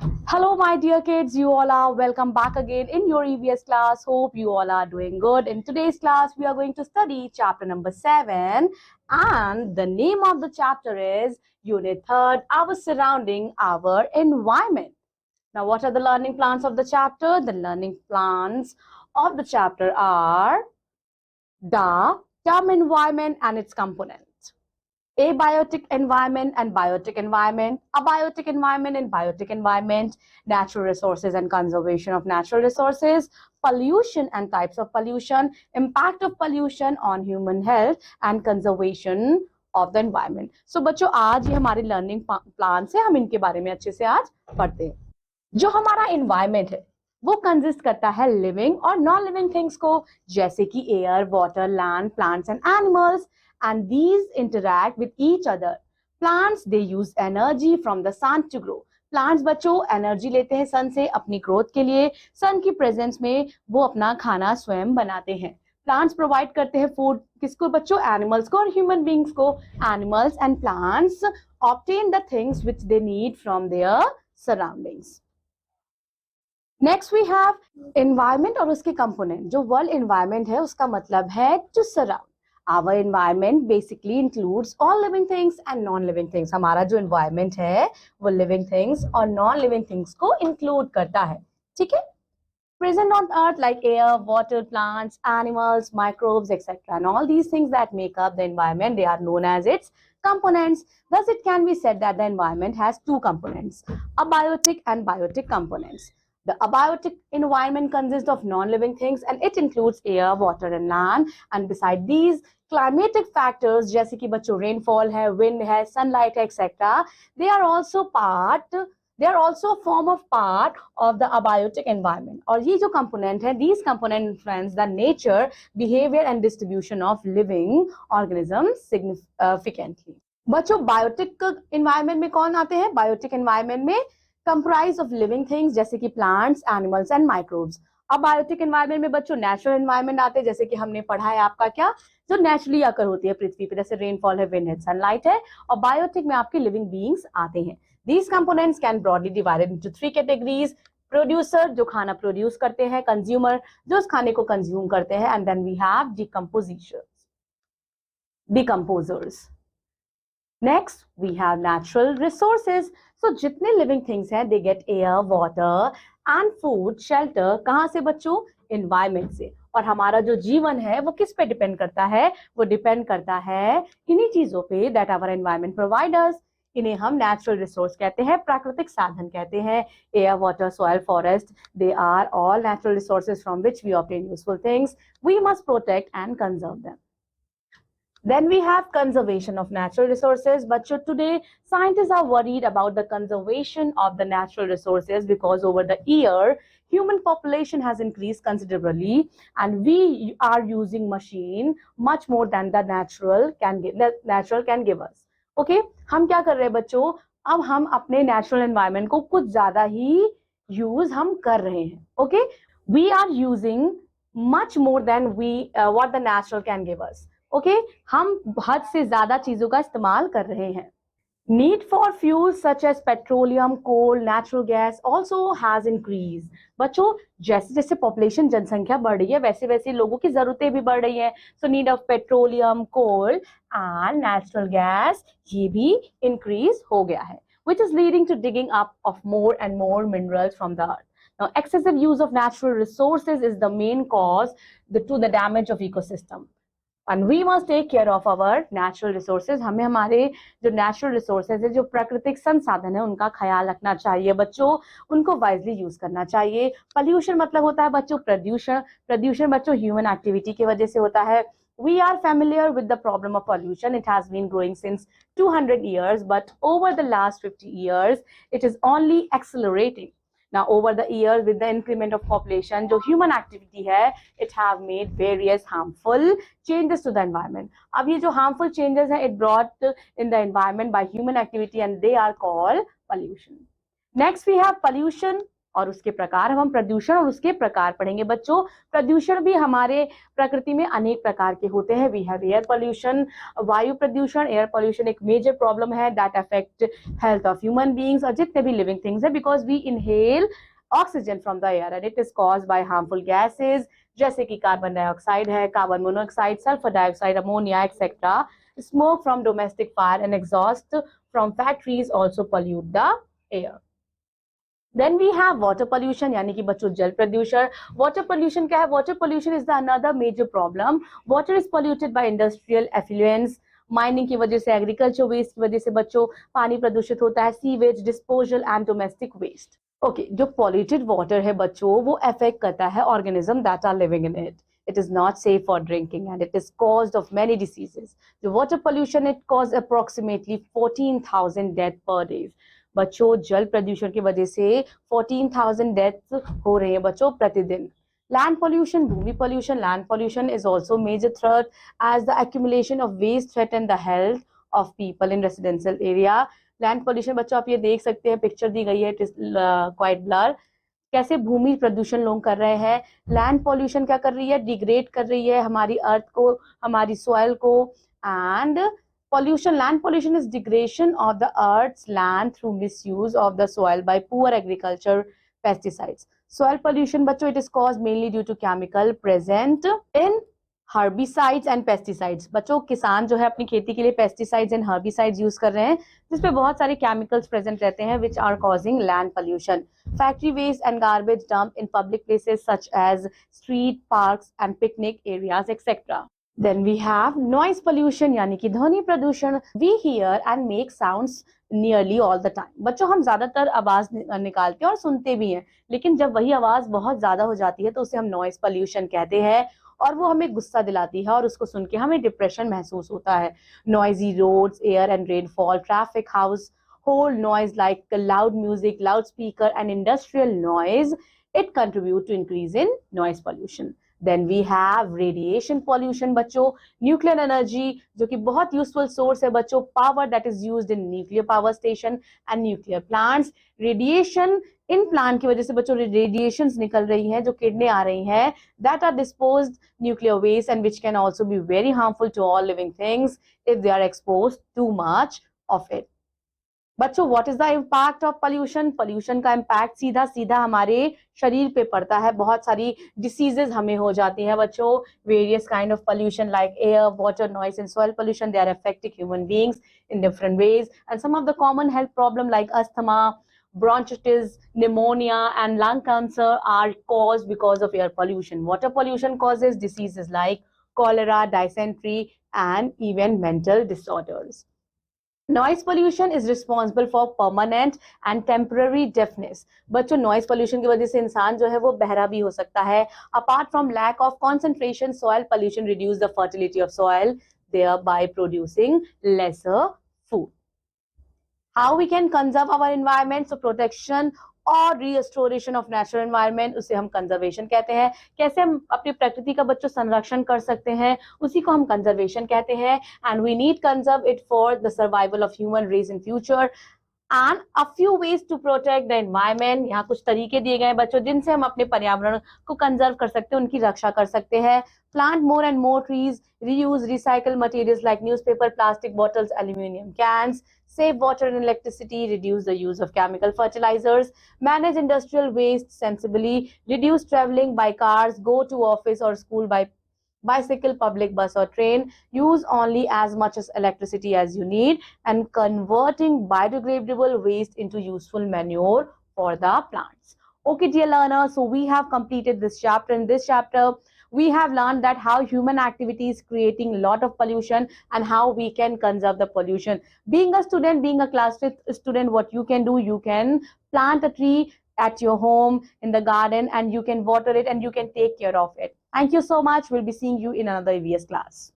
Hello, my dear kids. You all are welcome back again in your EVS class. Hope you all are doing good. In today's class, we are going to study chapter number 7, and the name of the chapter is Unit 3rd, Our Surrounding, Our Environment. Now, what are the learning plans of the chapter? The learning plans of the chapter are the term environment and its components. Abiotic environment and biotic environment, abiotic environment and biotic environment, natural resources and conservation of natural resources, pollution and types of pollution, impact of pollution on human health and conservation of the environment. So बच्चों आज ये हमारे learning plan से हम इनके बारे में अच्छे से आज पढ़ते हैं. जो हमारा एनवायरमेंट है वो कंसिस्ट करता है लिविंग और नॉन लिविंग थिंग्स को, जैसे कि air, water, land, plants and animals, and these interact with each other. Plants, they use energy from the sun to grow. Plants बच्चों एनर्जी लेते हैं सन से अपनी ग्रोथ के लिए. सन की प्रेजेंस में वो अपना खाना स्वयं बनाते हैं. प्लांट्स प्रोवाइड करते हैं फूड किसको बच्चों? एनिमल्स को और ह्यूमन बींग्स को. Animals and plants obtain the things which they need from their surroundings. Next we have environment और उसके कंपोनेंट. जो वर्ल्ड एनवायरमेंट है उसका मतलब है to surround. Our environment basically includes all living things and non-living things. हमारा जो environment है वो living things और non-living things को include करता है. ठीक है? Present on earth like air, water, plants, animals, microbes, etc. And all these things that make up the environment, they are known as its components. Thus, it can be said that the environment has two components, abiotic and biotic components. The abiotic environment consists of non-living things and it includes air, water and land. And beside these climatic factors, जैसे कि बच्चों rainfall है, wind है, sunlight है, etc. They are also a form of part of the abiotic environment. और ये जो component है, these components influence the nature, behavior and distribution of living organisms significantly. बच्चों biotic environment में कौन आते हैं? Biotic environment में comprise of living things जैसे कि plants, animals and microbes. अब बायोटिक एनवायरनमेंट में बच्चों नेचुरल एनवायरनमेंट आते हैं, जैसे कि हमने पढ़ा है आपका क्या, जो नेचुरली अकर होती है पृथ्वी पे, जैसे रेनफॉल है, विंड है, सनलाइट है. और बायोटिक में आपके लिविंग बीइंग्स आते हैं. These components can broadly divided into 3 categories. Producer, जो खाना प्रोड्यूस करते हैं, कंज्यूमर, जो उस खाने को कंज्यूम करते हैं, and then we have decomposers. Next we have natural resources. So जितने लिविंग थिंग्स हैं they get air, water and food, shelter. कहाँ से बच्चों? एनवायरमेंट से. और हमारा जो जीवन है वो किस पे डिपेंड करता है? वो डिपेंड करता है इन्हीं चीजों पे दैट आवर एनवायरमेंट प्रोवाइडर्स. इन्हें हम नेचुरल रिसोर्स कहते हैं, प्राकृतिक साधन कहते हैं. Air, water, soil, forest, they are all natural resources from which we obtain useful things. We must protect and conserve them. Then we have conservation of natural resources. But today, scientists are worried about the conservation of the natural resources because over the year, human population has increased considerably and we are using machine much more than the natural can give us. Okay? हम क्या कर रहे हैं बच्चों? अब हम अपने natural environment को कुछ ज़्यादा ही use हम कर रहे हैं. Okay? We are using much more than what the natural can give us. Okay हम हद से ज्यादा चीजों का इस्तेमाल कर रहे हैं. Need for fuels such as petroleum, coal, natural gas also has increase. बच्चों जैसे जैसे पॉपुलेशन, जनसंख्या बढ़ रही है वैसे वैसे लोगों की जरूरतें भी बढ़ रही हैं. So need of petroleum, coal and natural gas ये भी इंक्रीज हो गया है, which is leading to digging up of more and more minerals from the earth. Now, excessive use of natural resources is the main cause to the damage of ecosystem. And we must take care of our natural resources. हमें हमारे जो natural resources है, जो प्राकृतिक संसाधन है, उनका ख्याल रखना चाहिए बच्चों. उनको वाइजली यूज करना चाहिए. पोल्यूशन मतलब होता है बच्चों प्रदूषण बच्चों ह्यूमन एक्टिविटी की वजह से होता है. We are familiar with the problem of pollution. It has been growing since 200 years, but over the last 50 years, it is only accelerating. Now, over the years, with the increment of population, जो human activity है, it have made various harmful changes to the environment. अब ये जो harmful changes हैं, it brought in the environment by human activity, and they are called pollution. Next, we have pollution और उसके प्रकार। हम प्रदूषण और उसके प्रकार पढ़ेंगे बच्चों। प्रदूषण भी हमारे प्रकृति में अनेक प्रकार के होते हैं। वी हैव एयर पोल्यूशन, वायु प्रदूषण। एयर पोल्यूशन एक मेजर प्रॉब्लम है that affect health of human beings और जितने भी लिविंग थिंग्स है, because we inhale oxygen from the air and it is cause by harmful gases, जैसे कि कार्बन डाइऑक्साइड है, carbon monoxide, sulphur dioxide, ammonia etcetera. Smoke from domestic fire and exhaust from factories also pollute the air. Then we have water pollution, यानी कि बच्चों जल प्रदूषण। Water pollution क्या है? Water pollution is the another major problem. Water is polluted by industrial effluents, mining की वजह से, एग्रीकल्चर वेस्ट की वजह से बच्चों पानी प्रदूषित होता है, sewage, disposal and domestic waste. Okay, जो पॉल्यूटेड वाटर है बच्चों वो अफेक्ट करता है organism that are living in it. It is not safe for drinking and it is caused of many diseases. The water pollution, it caused approximately 14,000 deaths per day. बच्चों जल प्रदूषण की वजह से 14,000 डेथ्स हो रहे हैं बच्चों प्रतिदिन। Land pollution, Bhumi pollution. Land pollution is also major threat as the accumulation of waste threaten the health of people in residential area. Land pollution बच्चों आप ये देख सकते हैं, पिक्चर दी गई है, it is quite blur. कैसे भूमि प्रदूषण लोग कर रहे हैं। लैंड पॉल्यूशन क्या कर रही है? डिग्रेड कर रही है हमारी अर्थ को, हमारी सॉइल को। And pollution, land pollution is degradation of the earth's land through misuse of the soil by poor agriculture pesticides. Soil pollution बच्चों it is caused mainly due to chemical present in herbicides and pesticides. बच्चों किसान जो है अपनी खेती के लिए pesticides and herbicides use कर रहे हैं जिसपे बहुत सारे केमिकल्स प्रेजेंट रहते हैं which are causing land pollution. Factory waste and garbage dumped in public places such as street, parks and picnic areas etc. Then we have noise pollution यानी कि ध्वनि प्रदूषण. We hear and make sounds nearly all the time. बच्चों हम ज्यादातर आवाज निकालते हैं और सुनते भी हैं, लेकिन जब वही आवाज बहुत ज्यादा हो जाती है तो उसे हम नॉइज पोल्यूशन कहते हैं और वो हमें गुस्सा दिलाती है और उसको सुन के हमें डिप्रेशन महसूस होता है. Noisy roads, air and rainfall, traffic, household noise like loud music, loudspeaker and industrial noise, it contribute to increase in noise pollution. Then we have radiation pollution बच्चों. Nuclear energy जो कि बहुत useful source है बच्चों. Power that is used in nuclear power station and nuclear plants. Radiation in plant की वजह से बच्चों रेडिएशंस निकल रही हैं जो किरणें आ रही हैं that are disposed nuclear waste and which can also be very harmful to all living things if they are exposed too much of it. बच्चों what is the impact of pollution? Pollution का impact सीधा सीधा हमारे शरीर पे पड़ता है. बहुत सारी डिसीजेज हमें हो जाती हैं बच्चों. Various kind of pollution like air, water, noise and soil pollution, they are affecting human beings in different ways, and some of the common health problems like asthma, bronchitis, pneumonia and lung cancer are caused because of air pollution. Water pollution causes diseases like cholera, dysentery and even mental disorders. Noise pollution is responsible for permanent and temporary deafness. बच्चों noise pollution की वजह से इंसान जो है वो बहरा भी हो सकता है. Apart from lack of concentration, soil pollution reduce the fertility of soil, thereby producing lesser food. How we can conserve our environment? So protection और restoration of natural environment, उसे हम conservation कहते हैं. कैसे हम अपनी प्रकृति का बच्चों संरक्षण कर सकते हैं, उसी को हम conservation कहते हैं. And we need conserve it for the survival of human race in future. And a few ways to protect the environment. यहाँ कुछ तरीके दिए गए हैं बच्चों जिनसे हम अपने पर्यावरण को कंजर्व कर सकते हैं, उनकी रक्षा कर सकते हैं. Plant more and more trees, reuse, recycle materials like newspaper, plastic bottles, aluminum cans, save water and electricity, reduce the use of chemical fertilizers, manage industrial waste sensibly, reduce traveling by cars, go to office or school by bicycle, public bus or train, use only as much as electricity as you need, and converting biodegradable waste into useful manure for the plants. Okay, dear learners, so we have completed this chapter. In this chapter, we have learned that how human activity is creating a lot of pollution and how we can conserve the pollution. Being a student, being a class 5th student, what you can do, you can plant a tree at your home, in the garden, and you can water it and you can take care of it. Thank you so much. We'll be seeing you in another EVS class.